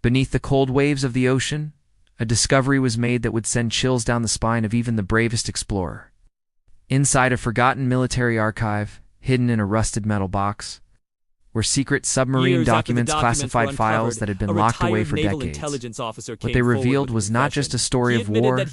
Beneath the cold waves of the ocean, a discovery was made that would send chills down the spine of even the bravest explorer. Inside a forgotten military archive, hidden in a rusted metal box, were secret submarine documents, classified files that had been locked away for decades. What they revealed was not just a story of war,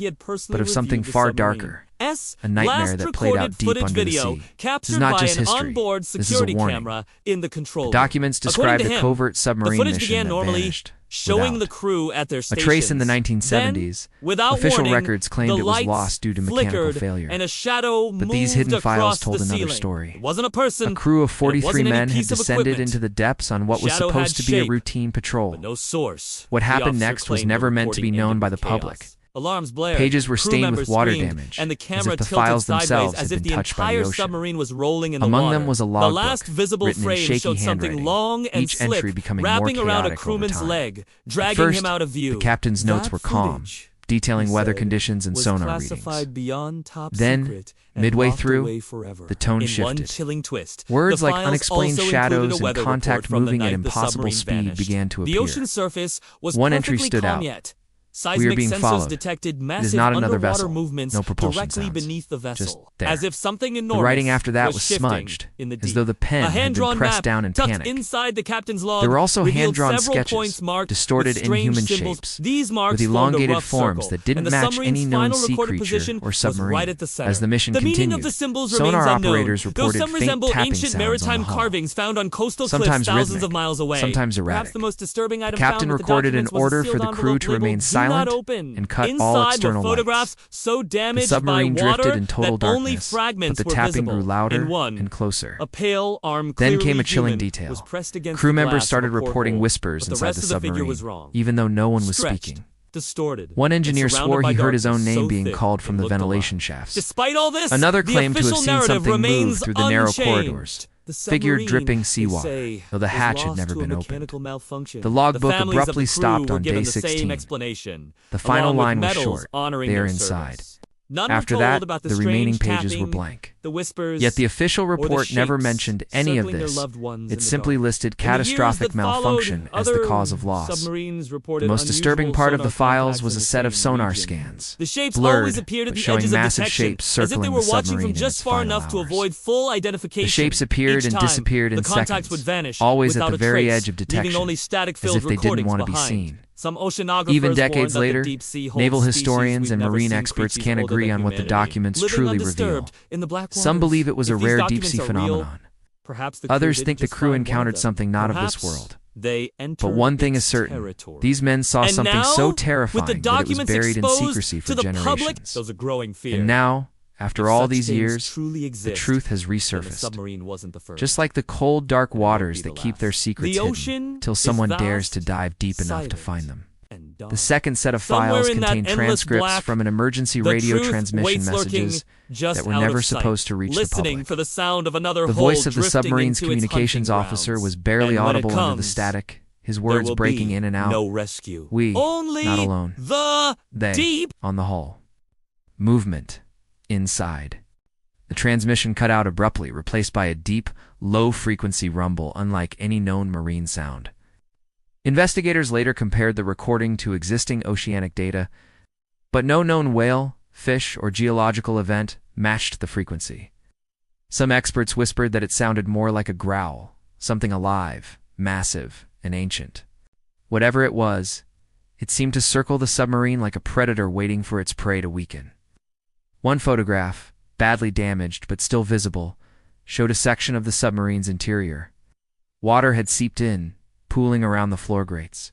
but of something far darker. A nightmare that played out deep under the sea. This is not just history. This is a warning. The documents described a covert submarine mission that vanished. Showing the crew at their stations. A trace in the 1970s, official records claimed it was lost due to mechanical failure. And a shadow but these hidden files told another story. It wasn't a person. A crew of 43 men had descended into the depths on what was supposed to be a routine patrol. But no source. What happened next was never meant to be known by the public. Alarms blared. Pages were stained with water damage, and the camera as if the files themselves as had if been the touched by the entire ocean. submarine was rolling in the Among water. them was a The logbook, last visible written in frame shaky showed something handwriting, long and each entry slick, becoming more wrapping around a chaotic crewman's over time. leg, At dragging first, him out of view. the captain's notes were calm, detailing weather conditions and sonar readings. Then, midway through, the tone shifted. Words like unexplained shadows and contact moving at impossible speed began to appear. The ocean surface was one entry stood out. Yet. We are being followed. Detected It is not another vessel. Movements no propulsion directly sounds. beneath the vessel, Just there. as if something enormous the writing after that was shifting smudged, in the as deep. though the pen A had been pressed down in tucked panic. inside the captain's log There were also revealed hand-drawn several sketches, points marked distorted with strange inhuman symbols. shapes, These marks with elongated formed a rough forms circle, that didn't and the match submarine's any known final sea recorded creature position or was submarine. right at the center. As the mission the continued, meaning of the symbols sonar remains unknown. operators Though reported some faint resemble tapping ancient sounds maritime on the hull. carvings found on coastal Sometimes cliffs thousands rhythmic, of miles away. sometimes erratic. Perhaps the most disturbing item The captain found with recorded an documents was a order sealed for the crew envelope to remain labeled, "Do silent not open." and cut Inside all external were photographs lights. so damaged The submarine by water drifted in total that only darkness, fragments but the were tapping visible. grew louder In one, and closer. a pale arm, Then clearly came a chilling human, detail. was pressed against Crew the members glass of started a porthole, reporting whispers but the inside rest the of the figure submarine, was wrong. even though no one was Stretched, speaking. distorted, One and engineer surrounded swore by he heard his own darkness name so being thick called from it the looked ventilation alive. shafts. Despite all this, Another the claimed to have official seen narrative something remains move through the narrow unchanged. corridors, The figured submarine, dripping they seawater, say, though the was hatch had lost never to a been opened. mechanical malfunction. The logbook families of abruptly the crew stopped were on given day the same 16. explanation, The final along with line was medals short. honoring They are their inside. service. None were After told that, about the strange remaining pages were tapping, blank. the whispers, Yet the official or the report never shapes mentioned any of circling their this. loved ones in It the simply dark. listed In the years catastrophic that followed, malfunction as the other cause of loss. submarines The reported most disturbing unusual part of the sonar files contacts was in a the set of same sonar region. scans, The shapes blurred, always appeared at but the showing edges of massive detection, shapes as if they circling were the watching submarine from in just its far final enough to hours. avoid full identification. The shapes appeared Each and time, disappeared in the contacts seconds, would vanish always at without the a very trace, edge of detection, leaving only as static-filled if they didn't recordings want to be behind. seen. Some oceanographers Even warned decades that later, the deep sea holds naval species historians we've and never marine seen, experts creatures can't older agree than on what the humanity, documents living truly undisturbed reveal. in the black Some waters. believe it was a If these rare documents deep-sea are real, phenomenon. perhaps the Others didn't think the just crew find one of encountered them. something not of this Perhaps world. They But one thing is entered certain. territory. These men saw And something now, so with terrifying the that it was documents buried in exposed secrecy for to the public, generations. there was a growing fear. And now, after If all such these things years, truly the exist, truth has then the resurfaced. submarine wasn't the first. Just like the cold, dark And it won't waters be the that keep last. their secrets The hidden, ocean till is someone vast, dares to dive deep enough to silent, find them. and dark. The second set of Somewhere files in that contained endless transcripts black, from an emergency the radio truth transmission waits lurking messages just that were out never of sight, supposed to reach the listening public. for the sound of another The hull voice of the drifting submarine's into its communications hunting officer grounds. was barely And when it audible under the comes, static, his there words will breaking be in and out. no rescue. We, Only not alone. the They, deep. on the hull. Movement. Inside. The transmission cut out abruptly, replaced by a deep, low-frequency rumble unlike any known marine sound. Investigators later compared the recording to existing oceanic data, but no known whale, fish, or geological event matched the frequency. Some experts whispered that it sounded more like a growl, something alive, massive, and ancient. Whatever it was, it seemed to circle the submarine like a predator waiting for its prey to weaken. One photograph, badly damaged but still visible, showed a section of the submarine's interior. Water had seeped in, pooling around the floor grates.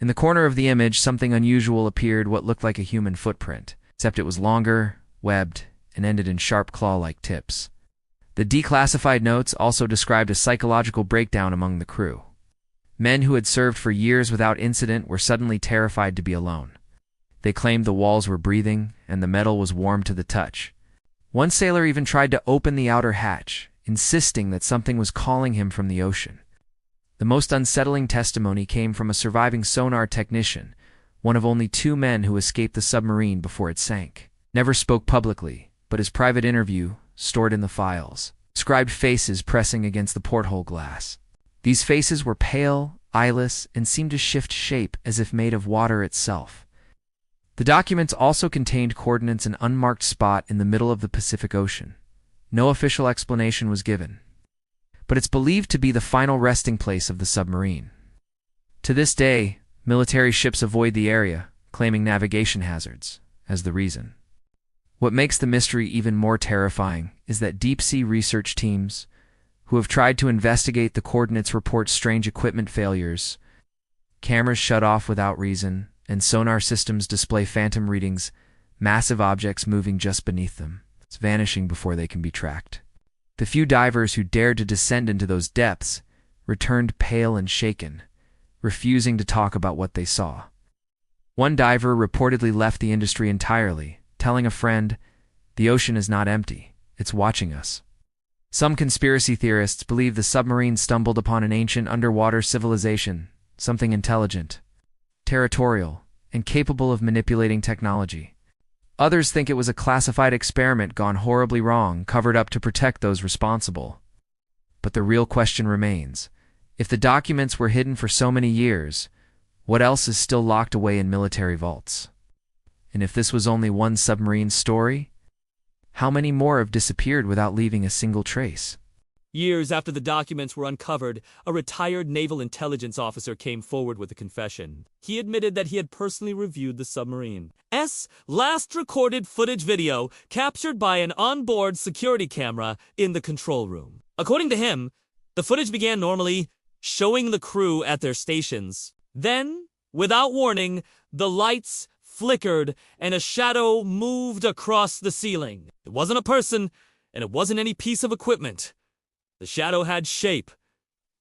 In the corner of the image, something unusual appeared, what looked like a human footprint, except it was longer, webbed, and ended in sharp claw-like tips. The declassified notes also described a psychological breakdown among the crew. Men who had served for years without incident were suddenly terrified to be alone. They claimed the walls were breathing, and the metal was warm to the touch. One sailor even tried to open the outer hatch, insisting that something was calling him from the ocean. The most unsettling testimony came from a surviving sonar technician, one of only 2 men who escaped the submarine before it sank. Never spoke publicly, but his private interview, stored in the files, described faces pressing against the porthole glass. These faces were pale, eyeless, and seemed to shift shape as if made of water itself. The documents also contained coordinates an unmarked spot in the middle of the Pacific Ocean. No official explanation was given, but it's believed to be the final resting place of the submarine. To this day, military ships avoid the area, claiming navigation hazards as the reason. What makes the mystery even more terrifying is that deep-sea research teams, who have tried to investigate the coordinates, report strange equipment failures, cameras shut off without reason, and sonar systems display phantom readings, massive objects moving just beneath them, vanishing before they can be tracked. The few divers who dared to descend into those depths returned pale and shaken, refusing to talk about what they saw. One diver reportedly left the industry entirely, telling a friend, "The ocean is not empty, it's watching us." Some conspiracy theorists believe the submarine stumbled upon an ancient underwater civilization, something intelligent, territorial, and capable of manipulating technology. Others think it was a classified experiment gone horribly wrong, covered up to protect those responsible. But the real question remains: if the documents were hidden for so many years, what else is still locked away in military vaults? And if this was only one submarine story, how many more have disappeared without leaving a single trace? Years after the documents were uncovered, a retired naval intelligence officer came forward with a confession. He admitted that he had personally reviewed the submarine's last recorded footage video captured by an onboard security camera in the control room. According to him, the footage began normally, showing the crew at their stations. Then, without warning, the lights flickered and a shadow moved across the ceiling. It wasn't a person, and it wasn't any piece of equipment. The shadow had shape,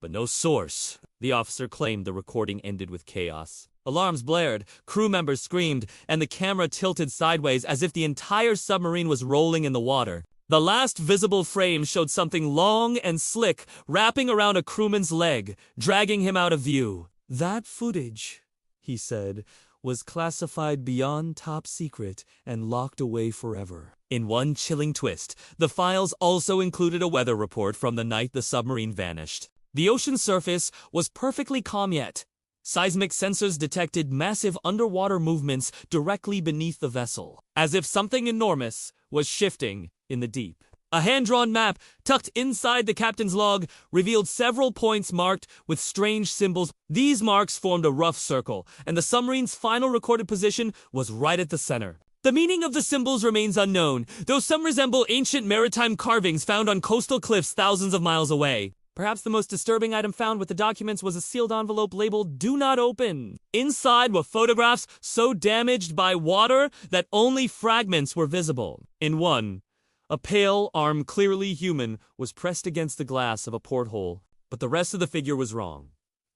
but no source. The officer claimed the recording ended with chaos. Alarms blared, crew members screamed, and the camera tilted sideways as if the entire submarine was rolling in the water. The last visible frame showed something long and slick wrapping around a crewman's leg, dragging him out of view. "That footage," he said, "was classified beyond top secret and locked away forever." In one chilling twist, the files also included a weather report from the night the submarine vanished. The ocean surface was perfectly calm yet. Seismic sensors detected massive underwater movements directly beneath the vessel, as if something enormous was shifting in the deep. A hand-drawn map tucked inside the captain's log revealed several points marked with strange symbols. These marks formed a rough circle, and the submarine's final recorded position was right at the center. The meaning of the symbols remains unknown, though some resemble ancient maritime carvings found on coastal cliffs thousands of miles away. Perhaps the most disturbing item found with the documents was a sealed envelope labeled "Do Not Open." Inside were photographs so damaged by water that only fragments were visible. In one, a pale arm, clearly human, was pressed against the glass of a porthole, but the rest of the figure was wrong.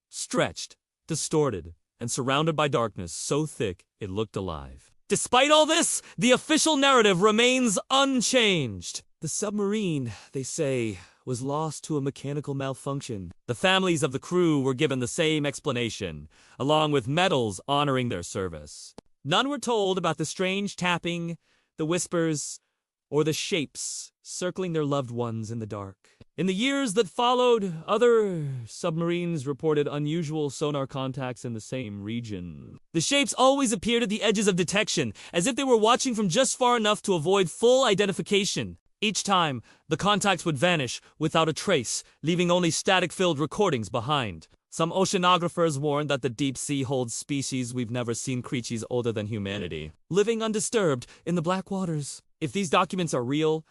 Stretched, distorted, and surrounded by darkness so thick it looked alive. Despite all this, the official narrative remains unchanged. The submarine, they say, was lost to a mechanical malfunction. The families of the crew were given the same explanation, along with medals honoring their service. None were told about the strange tapping, the whispers, or the shapes circling their loved ones in the dark. In the years that followed, other submarines reported unusual sonar contacts in the same region. The shapes always appeared at the edges of detection, as if they were watching from just far enough to avoid full identification. Each time, the contacts would vanish without a trace, leaving only static-filled recordings behind. Some oceanographers warned that the deep sea holds species we've never seen, creatures older than humanity, living undisturbed in the black waters. If these documents are real,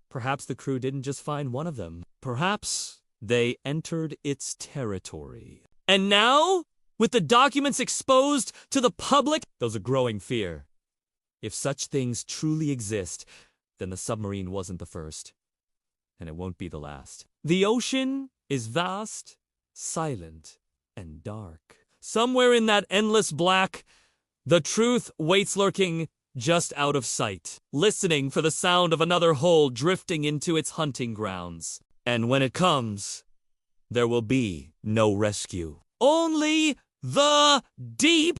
perhaps the crew didn't just find one of them. Perhaps they entered its territory. And now, with the documents exposed to the public, there's a growing fear. If such things truly exist, then the submarine wasn't the first, and it won't be the last. The ocean is vast, silent, and dark. Somewhere in that endless black, the truth waits lurking just out of sight, listening for the sound of another hull drifting into its hunting grounds. And when it comes, there will be no rescue. Only the deep